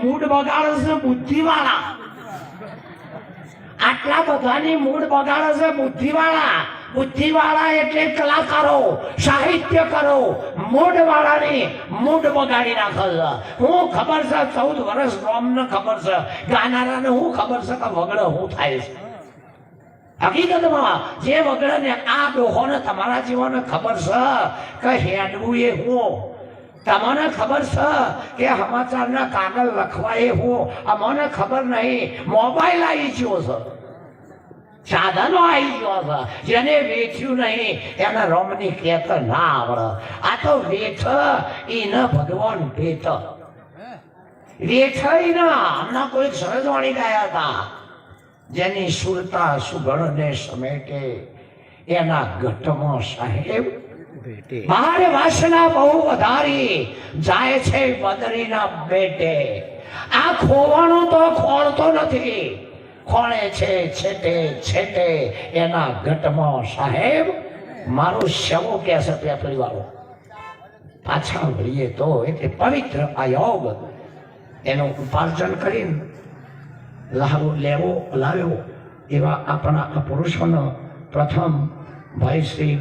Mood બગાડે છે બુદ્ધિવાળા, આટલા બધાની મૂડ બગાડે છે બુદ્ધિવાળા. બુદ્ધિવાળા એટલે કલાકારો, સાહિત્યકારો. મૂડવાળાની મૂડ બગાડી નાખે છે. હું ખબર છે 14 વર્ષ રોમને ખબર છે, ગાનારાને હું ખબર છે કે વગડે હું થાય છે. હકીકતમાં જે વગડે ને આ ડોહોને તમારા જીવોને ખબર છે કે હેડવું એ હું. તમને ખબર છે કે સમાચારના કાગળ લખવા એ હું. અમને ખબર નહીં. મોબાઈલ આવી ગયો છે, સાધનો આવી ગયો છે. જેને વેચ્યું નહીં એને રોમની કેત ના આવડે. આ તો વેઠ એને ભગવાન ભેટ. વેઠ હમણાં કોઈ સરજવાણી ગયા હતા, જેની સુરતા સુગણને સમેટે એના ઘટમાં સાહેબ મારે વાસના બહુ વધારી જાય છે બદરીના બેટે. આ ખોવાનું તો ખોળતો નથી, ખોળે છે છેટે છેટે એના ઘટમાં સાહેબ. મારું શવ કે છે પેપરી વાળો. પાછા વળીએ તો એટલે પવિત્ર આ યોગ એનું ઉપાર્જન કરીને લાવ્યો એવા આપણા આ પુરુષોનો પ્રથમ ભાઈ શ્રી